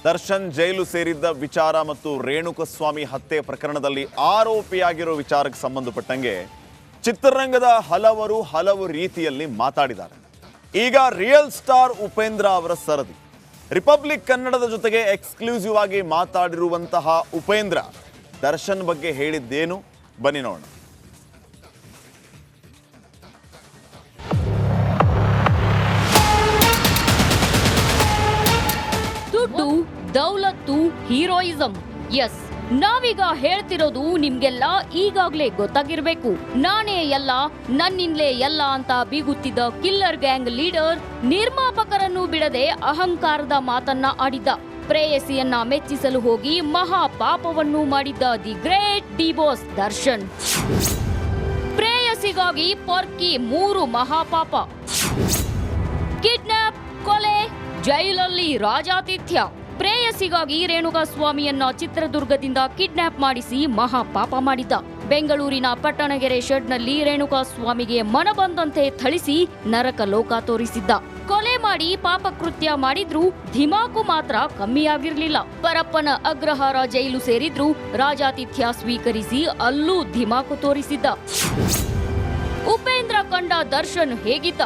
ದರ್ಶನ್ ಜೈಲು ಸೇರಿದ್ದ ವಿಚಾರ ಮತ್ತು ರೇಣುಕಸ್ವಾಮಿ ಹತ್ಯೆ ಪ್ರಕರಣದಲ್ಲಿ ಆರೋಪಿಯಾಗಿರೋ ವಿಚಾರಕ್ಕೆ ಸಂಬಂಧಪಟ್ಟಂಗೆ ಚಿತ್ರರಂಗದ ಹಲವು ರೀತಿಯಲ್ಲಿ ಮಾತಾಡಿದ್ದಾರೆ. ಈಗ ರಿಯಲ್ ಸ್ಟಾರ್ ಉಪೇಂದ್ರ ಅವರ ಸರದಿ. ರಿಪಬ್ಲಿಕ್ ಕನ್ನಡದ ಜೊತೆಗೆ ಎಕ್ಸ್ಕ್ಲೂಸಿವ್ ಆಗಿ ಮಾತಾಡಿರುವಂತಹ ಉಪೇಂದ್ರ ದರ್ಶನ್ ಬಗ್ಗೆ ಹೇಳಿದ್ದೇನು ಬನ್ನಿ ನೋಡೋಣ. ದುಡ್ಡು, ದೌಲತ್ತು, ಹೀರೋಯಿಸಂ. ಎಸ್, ನಾವೀಗ ಹೇಳ್ತಿರೋದು ನಿಮ್ಗೆಲ್ಲ ಈಗಾಗ್ಲೇ ಗೊತ್ತಾಗಿರ್ಬೇಕು. ನಾನೇ ಎಲ್ಲ, ನನ್ನಿಂದಲೇ ಎಲ್ಲ ಅಂತ ಬೀಗುತ್ತಿದ್ದ ಕಿಲ್ಲರ್ ಗ್ಯಾಂಗ್ ಲೀಡರ್ ನಿರ್ಮಾಪಕರನ್ನು ಬಿಡದೆ ಅಹಂಕಾರದ ಮಾತನ್ನ ಆಡಿದ್ದ. ಪ್ರೇಯಸಿಯನ್ನ ಮೆಚ್ಚಿಸಲು ಹೋಗಿ ಮಹಾ ಪಾಪವನ್ನು ಮಾಡಿದ್ದ the great D boss Darshan. ಪ್ರೇಯಸಿಗಾಗಿ ಪೊರ್ಕಿ 3 ಮಹಾಪಾಪ: ಕಿಡ್ನಾಪ್, ಕೊಲೆ, ಜೈಲಲ್ಲಿ ರಾಜಾತಿಥ್ಯ. ಪ್ರೇಯಸಿಗಾಗಿ ರೇಣುಕಾಸ್ವಾಮಿಯನ್ನ ಚಿತ್ರದುರ್ಗದಿಂದ ಕಿಡ್ನಾಪ್ ಮಾಡಿಸಿ ಮಹಾಪಾಪ ಮಾಡಿದ್ದ. ಬೆಂಗಳೂರಿನ ಪಟ್ಟಣಗೆರೆ ಶೆಡ್ನಲ್ಲಿ ರೇಣುಕಾಸ್ವಾಮಿಗೆ ಮನಬಂದಂತೆ ಥಳಿಸಿ ನರಕ ಲೋಕ ತೋರಿಸಿದ್ದ. ಕೊಲೆ ಮಾಡಿ ಪಾಪಕೃತ್ಯ ಮಾಡಿದ್ರೂ ಧಿಮಾಕು ಮಾತ್ರ ಕಮ್ಮಿಯಾಗಿರ್ಲಿಲ್ಲ. ಪರಪ್ಪನ ಅಗ್ರಹಾರ ಜೈಲು ಸೇರಿದ್ರೂ ರಾಜಾತಿಥ್ಯ ಸ್ವೀಕರಿಸಿ ಅಲ್ಲೂ ಧಿಮಾಕು ತೋರಿಸಿದ್ದ. ಉಪೇಂದ್ರ ಕಂಡ ದರ್ಶನ್ ಹೇಗಿದ್ದ?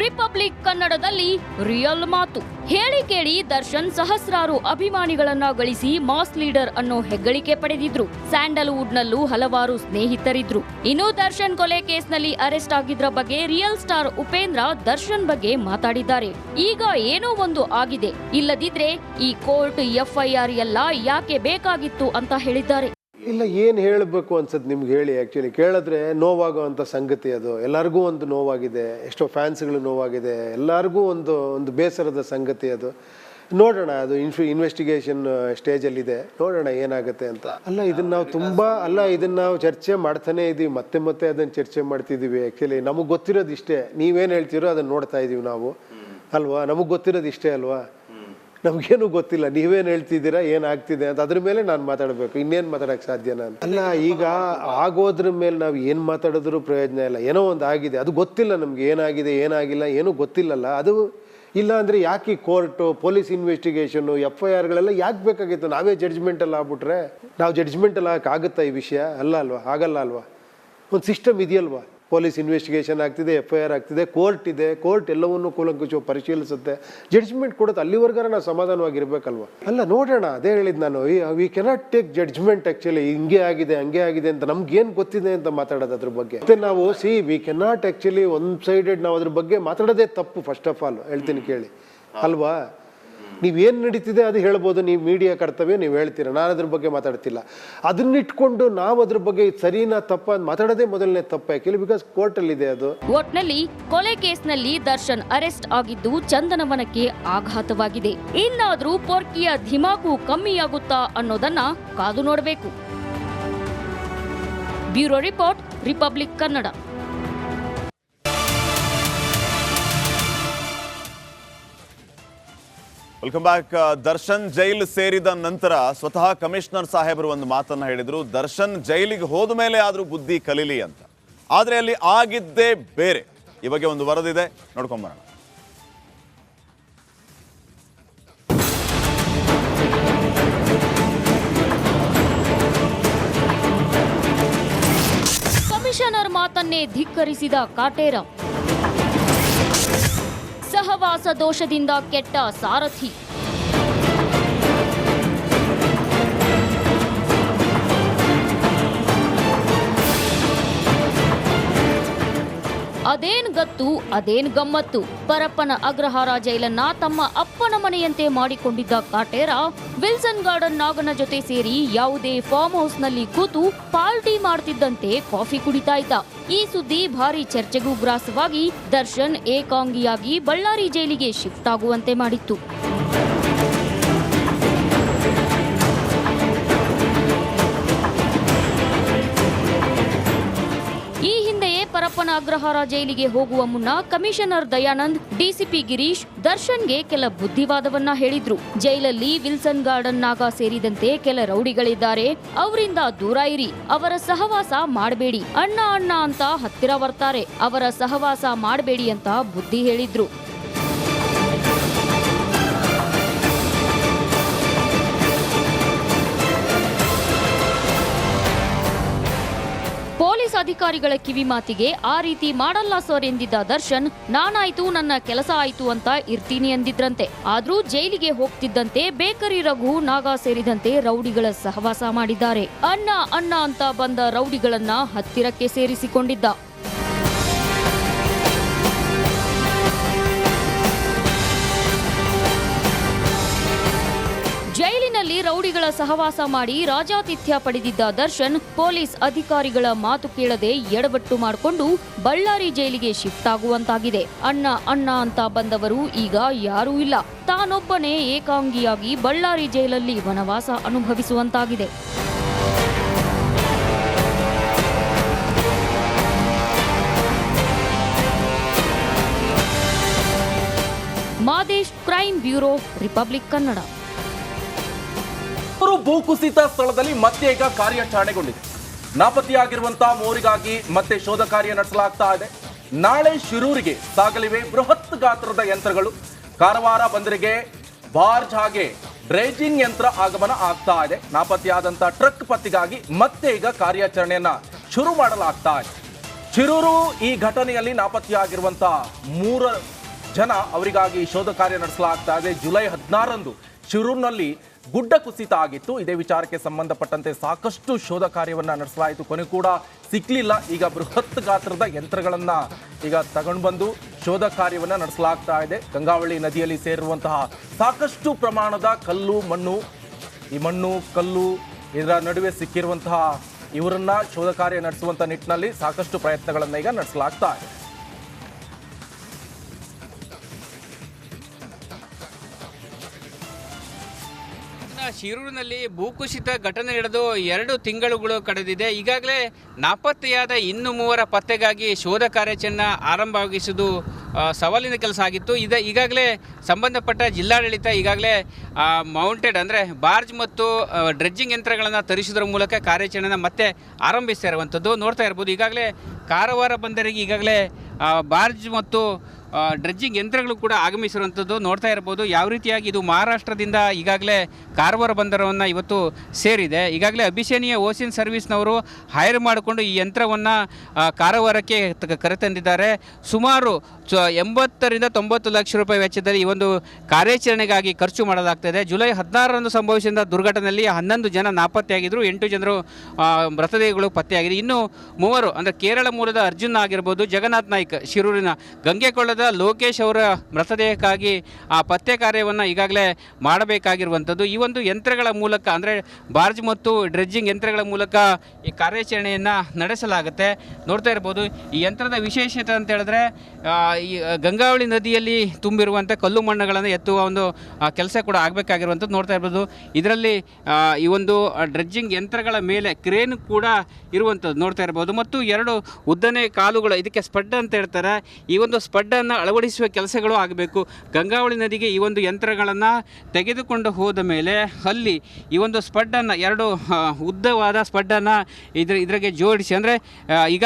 ರಿಪಬ್ಲಿಕ್ ಕನ್ನಡದಲ್ಲಿ ರಿಯಲ್ ಮಾತು. ಹೇಳಿ ಕೇಳಿ ದರ್ಶನ್ ಸಹಸ್ರಾರು ಅಭಿಮಾನಿಗಳನ್ನ ಗಳಿಸಿ ಮಾಸ್ ಲೀಡರ್ ಅನ್ನೋ ಹೆಗ್ಗಳಿಕೆ ಪಡೆದಿದ್ರು. ಸ್ಯಾಂಡಲ್ವುಡ್ ನಲ್ಲೂ ಹಲವಾರು ಸ್ನೇಹಿತರಿದ್ರು. ಇನ್ನು ದರ್ಶನ್ ಕೊಲೆ ಕೇಸ್ನಲ್ಲಿ ಅರೆಸ್ಟ್ ಆಗಿದ್ರ ಬಗ್ಗೆ ರಿಯಲ್ ಸ್ಟಾರ್ ಉಪೇಂದ್ರ ದರ್ಶನ್ ಬಗ್ಗೆ ಮಾತಾಡಿದ್ದಾರೆ. ಈಗ ಏನೋ ಒಂದು ಆಗಿದೆ, ಇಲ್ಲದಿದ್ರೆ ಈ ಕೋರ್ಟ್ FIR ಎಲ್ಲ ಯಾಕೆ ಬೇಕಾಗಿತ್ತು ಅಂತ ಹೇಳಿದ್ದಾರೆ. ಇಲ್ಲ, ಏನು ಹೇಳಬೇಕು ಅನ್ಸತ್ತೆ ನಿಮ್ಗೆ ಹೇಳಿ. ಆ್ಯಕ್ಚುಲಿ ಕೇಳಿದ್ರೆ ನೋವಾಗುವಂಥ ಸಂಗತಿ ಅದು. ಎಲ್ಲರಿಗೂ ಒಂದು ನೋವಾಗಿದೆ, ಎಷ್ಟೋ ಫ್ಯಾನ್ಸ್ಗಳು ನೋವಾಗಿದೆ, ಎಲ್ಲರಿಗೂ ಒಂದು ಬೇಸರದ ಸಂಗತಿ ಅದು. ನೋಡೋಣ, ಅದು ಇನ್ವೆಸ್ಟಿಗೇಷನ್ ಸ್ಟೇಜಲ್ಲಿದೆ, ನೋಡೋಣ ಏನಾಗುತ್ತೆ ಅಂತ. ಇದನ್ನು ನಾವು ಚರ್ಚೆ ಮಾಡ್ತಾನೆ ಇದ್ದೀವಿ, ಮತ್ತೆ ಅದನ್ನು ಚರ್ಚೆ ಮಾಡ್ತಿದ್ದೀವಿ. ಆ್ಯಕ್ಚುಲಿ ನಮಗೆ ಗೊತ್ತಿರೋದು ಇಷ್ಟೇ, ನೀವೇನು ಹೇಳ್ತೀರೋ ಅದನ್ನು ನೋಡ್ತಾ ಇದ್ದೀವಿ ನಾವು, ಅಲ್ವಾ? ನಮಗೆ ಗೊತ್ತಿರೋದು ಇಷ್ಟೇ ಅಲ್ವಾ? ನಮಗೇನು ಗೊತ್ತಿಲ್ಲ, ನೀವೇನು ಹೇಳ್ತಿದ್ದೀರಾ, ಏನಾಗ್ತಿದೆ ಅಂತ. ಅದ್ರ ಮೇಲೆ ನಾನು ಮಾತಾಡಬೇಕು, ಇನ್ನೇನು ಮಾತಾಡೋಕ್ಕೆ ಸಾಧ್ಯನಾ ಅಂತ. ಅಲ್ಲ, ಈಗ ಆಗೋದ್ರ ಮೇಲೆ ನಾವು ಏನು ಮಾತಾಡಿದ್ರೂ ಪ್ರಯೋಜನ ಇಲ್ಲ. ಏನೋ ಒಂದು ಆಗಿದೆ, ಅದು ಗೊತ್ತಿಲ್ಲ ನಮ್ಗೆ, ಏನಾಗಿದೆ ಏನಾಗಿಲ್ಲ ಏನೂ ಗೊತ್ತಿಲ್ಲಲ್ಲ. ಅದು ಇಲ್ಲ ಅಂದರೆ ಯಾಕೆ ಕೋರ್ಟು, ಪೊಲೀಸ್ ಇನ್ವೆಸ್ಟಿಗೇಷನ್ನು, FIRಗಳೆಲ್ಲ ಯಾಕೆ ಬೇಕಾಗಿತ್ತು? ನಾವೇ ಜಡ್ಜ್ಮೆಂಟಲ್ಲಿ ಆಗ್ಬಿಟ್ರೆ ನಾವು ಜಡ್ಜ್ಮೆಂಟಲ್ಲಿ ಆಗುತ್ತಾ ಈ ವಿಷಯ? ಅಲ್ವಾ? ಆಗಲ್ಲ ಅಲ್ವಾ? ಒಂದು ಸಿಸ್ಟಮ್ ಇದೆಯಲ್ವಾ? ಪೊಲೀಸ್ ಇನ್ವೆಸ್ಟಿಗೇಷನ್ ಆಗ್ತಿದೆ, FIR ಆಗ್ತಿದೆ, ಕೋರ್ಟ್ ಇದೆ, ಕೋರ್ಟ್ ಎಲ್ಲವನ್ನೂ ಕೂಲಂಕುಷವಾಗಿ ಪರಿಶೀಲಿಸುತ್ತೆ, ಜಡ್ಜ್ಮೆಂಟ್ ಕೊಡುತ್ತೆ. ಅಲ್ಲಿವರೆಗಾರ ನಾವು ಸಮಾಧಾನವಾಗಿರ್ಬೇಕಲ್ವ? ಅಲ್ಲ, ನೋಡೋಣ. ಅದೇ ಹೇಳಿದ್ದು ನಾನು, we cannot take judgement. Actually ಹಿಂಗೆ ಆಗಿದೆ ಹಂಗೆ ಆಗಿದೆ ಅಂತ ನಮ್ಗೇನು ಗೊತ್ತಿದೆ ಅಂತ ಮಾತಾಡೋದು ಅದ್ರ ಬಗ್ಗೆ. ಮತ್ತೆ ನಾವು we cannot actually one sided ನಾವು ಅದ್ರ ಬಗ್ಗೆ ಮಾತಾಡೋದೇ ತಪ್ಪು. ಫಸ್ಟ್ ಆಫ್ ಆಲ್ ಹೇಳ್ತೀನಿ ಕೇಳಿ, ಅಲ್ವಾ? ನೀವೇನು ನಡೀತಿದೆ ಅದು ಹೇಳ್ಬೋದು, ನೀವು ಮೀಡಿಯಾ ಕರ್ತವ್ಯ, ನೀವು ಹೇಳ್ತೀರ, ನಾನು ಅದ್ರ ಬಗ್ಗೆ ಮಾತಾಡ್ತಿಲ್ಲ. ಅದನ್ನಿಟ್ಕೊಂಡು ನಾವು ಅದ್ರ ಬಗ್ಗೆ ಸರಿನಾ ತಪ್ಪ ಅಂತ ಮಾತಾಡೋದೇ ಮೊದಲನೇ ತಪ್ಪು. ಯಾಕೆ? ಬಿಕಾಸ್ ಕೋರ್ಟಲ್ಲಿದೆ ಅದು. ಒಟ್ನಲ್ಲಿ ಕೊಲೆ ಕೇಸ್ನಲ್ಲಿ ದರ್ಶನ್ ಅರೆಸ್ಟ್ ಆಗಿದ್ದು ಚಂದನವನಕ್ಕೆ ಆಘಾತವಾಗಿದೆ. ಇನ್ನಾದ್ರೂ ಪೊರ್ಕಿಯ ಧಿಮಾಕು ಕಮ್ಮಿಯಾಗುತ್ತಾ ಅನ್ನೋದನ್ನ ಕಾದು ನೋಡಬೇಕು. Bureau report, Republic Kannada. Welcome back. Darshan jail ಸೇರಿದ ನಂತರ ಸ್ವತಃ ಕಮಿಷನರ್ ಸಾಹೇಬರು ಒಂದು ಮಾತನ್ನ ಹೇಳಿದ್ರು, ದರ್ಶನ್ ಜೈಲಿಗೆ ಹೋದ ಮೇಲೆ ಆದ್ರೂ ಬುದ್ಧಿ ಕಲೀಲಿ ಅಂತ. ಆದ್ರೆ ಅಲ್ಲಿ ಆಗಿದ್ದೇ ಬೇರೆ. ಈ ಬಗ್ಗೆ ಒಂದು ವರದಿದೆ, ನೋಡ್ಕೊಂಬರೋಣ. ಕಮಿಷನರ್ ಮಾತನ್ನೇ ಧಿಕ್ಕರಿಸಿದ ಕಾಟೇರ. ಸಹವಾಸ ದೋಷದಿಂದ ಕೆಟ್ಟ ಸಾರಥಿ. ಅದೇನ್ ಗತ್ತು, ಅದೇನ್ ಗಮ್ಮತ್ತು. ಪರಪ್ಪನ ಅಗ್ರಹಾರ ಜೈಲನ್ನ ತಮ್ಮ ಅಪ್ಪನ ಮನೆಯಂತೆ ಮಾಡಿಕೊಂಡಿದ್ದ ಕಾಟೇರ ವಿಲ್ಸನ್ ಗಾರ್ಡನ್ ನಾಗನ ಜೊತೆ ಸೇರಿ ಯಾವುದೇ ಫಾರ್ಮ್ ಹೌಸ್ ನಲ್ಲಿ ಕೂತು ಪಾರ್ಟಿ ಮಾಡ್ತಿದ್ದಂತೆ ಕಾಫಿ ಕುಡಿತಾ ಇದ್ದ. ಈ ಸುದ್ದಿ ಭಾರಿ ಚರ್ಚೆಗೂ ಗ್ರಾಸವಾಗಿ ದರ್ಶನ್ ಏಕಾಂಗಿಯಾಗಿ ಬಳ್ಳಾರಿ ಜೈಲಿಗೆ ಶಿಫ್ಟ್ ಆಗುವಂತೆ ಮಾಡಿತ್ತು. ಪರಪ್ಪನ ಅಗ್ರಹಾರ ಜೈಲಿಗೆ ಹೋಗುವ ಮುನ್ನ ಕಮಿಷನರ್ ದಯಾನಂದ್, DCP ಗಿರೀಶ್ ದರ್ಶನ್ಗೆ ಕೆಲ ಬುದ್ಧಿವಾದವನ್ನ ಹೇಳಿದ್ರು. ಜೈಲಲ್ಲಿ ವಿಲ್ಸನ್ ಗಾರ್ಡನ್ ನಾಗ ಸೇರಿದಂತೆ ಕೆಲ ರೌಡಿಗಳಿದ್ದಾರೆ, ಅವರಿಂದ ದೂರ ಇರಿ, ಅವರ ಸಹವಾಸ ಮಾಡಬೇಡಿ, ಅಣ್ಣ ಅಣ್ಣ ಅಂತ ಹತ್ತಿರ ಬರ್ತಾರೆ, ಅವರ ಸಹವಾಸ ಮಾಡಬೇಡಿ ಅಂತ ಬುದ್ಧಿ ಹೇಳಿದ್ರು. ಅಧಿಕಾರಿಗಳ ಕಿವಿ ಮಾತಿಗೆ ಆ ರೀತಿ ಮಾಡಲ್ಲ ಸರ್ ಎಂದಿದ್ದ ದರ್ಶನ್, ನಾನಾಯ್ತು ನನ್ನ ಕೆಲಸ ಆಯ್ತು ಅಂತ ಇರ್ತೀನಿ ಎಂದಿದ್ರಂತೆ. ಆದ್ರೂ ಜೈಲಿಗೆ ಹೋಗ್ತಿದ್ದಂತೆ ಬೇಕರಿ ರಘು, ನಾಗಾ ಸೇರಿದಂತೆ ರೌಡಿಗಳ ಸಹವಾಸ ಮಾಡಿದ್ದಾರೆ. ಅಣ್ಣ ಅಣ್ಣ ಅಂತ ಬಂದ ರೌಡಿಗಳನ್ನ ಹತ್ತಿರಕ್ಕೆ ಸೇರಿಸಿಕೊಂಡಿದ್ದ. ಜೈಲಿನಲ್ಲಿ ರೌಡಿಗಳ ಸಹವಾಸ ಮಾಡಿ ರಾಜಾತಿಥ್ಯ ಪಡೆದಿದ್ದ ದರ್ಶನ್ ಪೊಲೀಸ್ ಅಧಿಕಾರಿಗಳ ಮಾತು ಕೇಳದೆ ಎಡವಟ್ಟು ಮಾಡಿಕೊಂಡು ಬಳ್ಳಾರಿ ಜೈಲಿಗೆ ಶಿಫ್ಟ್ ಆಗುವಂತಾಗಿದೆ. ಅಣ್ಣ ಅಣ್ಣ ಅಂತ ಬಂದವರು ಈಗ ಯಾರೂ ಇಲ್ಲ. ತಾನೊಬ್ಬನೇ ಏಕಾಂಗಿಯಾಗಿ ಬಳ್ಳಾರಿ ಜೈಲಲ್ಲಿ ವನವಾಸ ಅನುಭವಿಸುವಂತಾಗಿದೆ. Madesh, crime bureau, Republic Kannada. ಭೂಕುಸಿತ ಸ್ಥಳದಲ್ಲಿ ಮತ್ತೆ ಈಗ ಕಾರ್ಯಾಚರಣೆಗೊಂಡಿದೆ. ನಾಪತ್ತೆಯಾಗಿರುವಂತಹ ಮೂವರಿಗಾಗಿ ಮತ್ತೆ ಶೋಧ ಕಾರ್ಯ ನಡೆಸಲಾಗ್ತಾ ಇದೆ. ನಾಳೆ ಶಿರೂರಿಗೆ ಸಾಗಲಿವೆ ಬೃಹತ್ ಗಾತ್ರದ ಯಂತ್ರಗಳು. ಕಾರವಾರ ಬಂದರಿಗೆ ಬಾರ್ಜ್ ಹಾಗೆ ಡ್ರೇಜಿಂಗ್ ಯಂತ್ರ ಆಗಮನ ಆಗ್ತಾ ಇದೆ. ನಾಪತ್ತೆಯಾದಂತಹ ಟ್ರಕ್ ಪತ್ತೆಗಾಗಿ ಮತ್ತೆ ಈಗ ಕಾರ್ಯಾಚರಣೆಯನ್ನ ಶುರು ಮಾಡಲಾಗ್ತಾ ಇದೆ. ಶಿರೂರು ಈ ಘಟನೆಯಲ್ಲಿ ನಾಪತ್ತೆಯಾಗಿರುವಂತಹ 3 ಜನ ಅವರಿಗಾಗಿ ಶೋಧ ಕಾರ್ಯ ನಡೆಸಲಾಗ್ತಾ ಇದೆ. ಜುಲೈ 16ರಂದು ಶಿರೂರಿನಲ್ಲಿ ಗುಡ್ಡ ಕುಸಿತ ಆಗಿತ್ತು. ಇದೇ ವಿಚಾರಕ್ಕೆ ಸಂಬಂಧಪಟ್ಟಂತೆ ಸಾಕಷ್ಟು ಶೋಧ ಕಾರ್ಯವನ್ನ ನಡೆಸಲಾಯಿತು. ಕೊನೆ ಕೂಡ ಸಿಕ್ಲಿಲ್ಲ. ಈಗ ಬೃಹತ್ ಗಾತ್ರದ ಯಂತ್ರಗಳನ್ನ ಈಗ ತಗೊಂಡು ಬಂದು ಶೋಧ ಕಾರ್ಯವನ್ನ ನಡೆಸಲಾಗ್ತಾ ಇದೆ. ಗಂಗಾವಳಿ ನದಿಯಲ್ಲಿ ಸೇರಿರುವಂತಹ ಸಾಕಷ್ಟು ಪ್ರಮಾಣದ ಕಲ್ಲು ಮಣ್ಣು, ಈ ಮಣ್ಣು ಕಲ್ಲು ಇದರ ನಡುವೆ ಸಿಕ್ಕಿರುವಂತಹ ಇವರನ್ನ ಶೋಧ ಕಾರ್ಯ ನಡೆಸುವಂತ ನಿಟ್ಟಿನಲ್ಲಿ ಸಾಕಷ್ಟು ಪ್ರಯತ್ನಗಳನ್ನ ಈಗ ನಡೆಸಲಾಗ್ತಾ ಇದೆ. ಶಿರೂರಿನಲ್ಲಿ ಭೂಕುಸಿತ ಘಟನೆ ನಡೆದು 2 ತಿಂಗಳುಗಳು ಕಳೆದಿದೆ. ಈಗಾಗಲೇ ನಾಪತ್ತೆಯಾದ ಇನ್ನು 3 ಪತ್ತೆಗಾಗಿ ಶೋಧ ಕಾರ್ಯಾಚರಣೆ ಆರಂಭವಾಗಿಸುವುದು ಸವಾಲಿನ ಕೆಲಸ ಆಗಿತ್ತು. ಈಗಾಗಲೇ ಸಂಬಂಧಪಟ್ಟ ಜಿಲ್ಲಾಡಳಿತ ಈಗಾಗಲೇ ಮೌಂಟೆಡ್ ಅಂದರೆ ಬಾರ್ಜ್ ಮತ್ತು ಡ್ರೆಡ್ಜಿಂಗ್ ಯಂತ್ರಗಳನ್ನು ತರಿಸುವುದರ ಮೂಲಕ ಕಾರ್ಯಾಚರಣೆಯನ್ನು ಮತ್ತೆ ಆರಂಭಿಸ್ತಾ ನೋಡ್ತಾ ಇರ್ಬೋದು. ಈಗಾಗಲೇ ಕಾರವಾರ ಬಂದರಿಗೆ ಈಗಾಗಲೇ ಬಾರ್ಜ್ ಮತ್ತು ಡ್ರೆಡ್ಜಿಂಗ್ ಯಂತ್ರಗಳು ಕೂಡ ಆಗಮಿಸಿರುವಂಥದ್ದು ನೋಡ್ತಾ ಇರ್ಬೋದು. ಯಾವ ರೀತಿಯಾಗಿ ಇದು ಮಹಾರಾಷ್ಟ್ರದಿಂದ ಈಗಾಗಲೇ ಕಾರವಾರ ಬಂದರವನ್ನು ಇವತ್ತು ಸೇರಿದೆ. ಈಗಾಗಲೇ ಅಭಿಷೇನಿಯ ಓಷನ್ ಸರ್ವಿಸ್ನವರು ಹೈರ್ ಮಾಡಿಕೊಂಡು ಈ ಯಂತ್ರವನ್ನು ಕಾರವಾರಕ್ಕೆ ಕರೆತಂದಿದ್ದಾರೆ. ಸುಮಾರು 80ರಿಂದ 90 ಲಕ್ಷ ರೂಪಾಯಿ ವೆಚ್ಚದಲ್ಲಿ ಈ ಒಂದು ಕಾರ್ಯಾಚರಣೆಗಾಗಿ ಖರ್ಚು ಮಾಡಲಾಗ್ತದೆ. ಜುಲೈ 16ರಂದು ಸಂಭವಿಸಿದ ದುರ್ಘಟನೆಯಲ್ಲಿ 11 ಜನ ನಾಪತ್ತೆಯಾಗಿದ್ದರು. 8 ಜನರು ಮೃತದೇಹಗಳು ಪತ್ತೆಯಾಗಿದೆ. ಇನ್ನು 3 ಅಂದರೆ ಕೇರಳ ಮೂಲದ ಅರ್ಜುನ್ ಆಗಿರ್ಬೋದು, ಜಗನ್ನಾಥ್ ನಾಯ್ಕ್ ಶಿರೂರಿನ, ಗಂಗೆಕೊಳ್ಳದ ಲೋಕೇಶ್ ಅವರ ಮೃತದೇಹಕ್ಕಾಗಿ ಆ ಪತ್ತೆ ಕಾರ್ಯವನ್ನು ಈಗಾಗಲೇ ಮಾಡಬೇಕಾಗಿರುವಂಥದ್ದು. ಈ ಒಂದು ಯಂತ್ರಗಳ ಮೂಲಕ ಅಂದರೆ ಬಾರ್ಜ್ ಮತ್ತು ಡ್ರೆಡ್ಜಿಂಗ್ ಯಂತ್ರಗಳ ಮೂಲಕ ಈ ಕಾರ್ಯಾಚರಣೆಯನ್ನು ನಡೆಸಲಾಗುತ್ತೆ. ನೋಡ್ತಾ ಇರ್ಬೋದು. ಈ ಯಂತ್ರದ ವಿಶೇಷತೆ ಅಂತ ಹೇಳಿದ್ರೆ ಈ ಗಂಗಾವಳಿ ನದಿಯಲ್ಲಿ ತುಂಬಿರುವಂಥ ಕಲ್ಲು ಮಣ್ಣುಗಳನ್ನು ಎತ್ತುವ ಒಂದು ಕೆಲಸ ಕೂಡ ಆಗಬೇಕಾಗಿರುವಂಥದ್ದು ನೋಡ್ತಾ ಇರ್ಬೋದು. ಇದರಲ್ಲಿ ಈ ಒಂದು ಡ್ರೆಡ್ಜಿಂಗ್ ಯಂತ್ರಗಳ ಮೇಲೆ ಕ್ರೇನ್ ಕೂಡ ಇರುವಂಥದ್ದು ನೋಡ್ತಾ ಇರ್ಬೋದು. ಮತ್ತು 2 ಉದ್ದನೆ ಕಾಲುಗಳು, ಇದಕ್ಕೆ ಸ್ಪಡ್ ಅಂತ ಹೇಳ್ತಾರೆ. ಈ ಒಂದು ಸ್ಪಡ್ಡನ್ನು ಅಳವಡಿಸುವ ಕೆಲಸಗಳು ಆಗಬೇಕು. ಗಂಗಾವಳಿ ನದಿಗೆ ಈ ಒಂದು ಯಂತ್ರಗಳನ್ನು ತೆಗೆದುಕೊಂಡು ಹೋದ ಮೇಲೆ ಅಲ್ಲಿ ಈ ಒಂದು ಸ್ಪಡ್ಡನ್ನು 2 ಉದ್ದವಾದ ಸ್ಪಡ್ಡನ್ನು ಇದ್ರಿಗೆ ಜೋಡಿಸಿ ಅಂದರೆ ಈಗ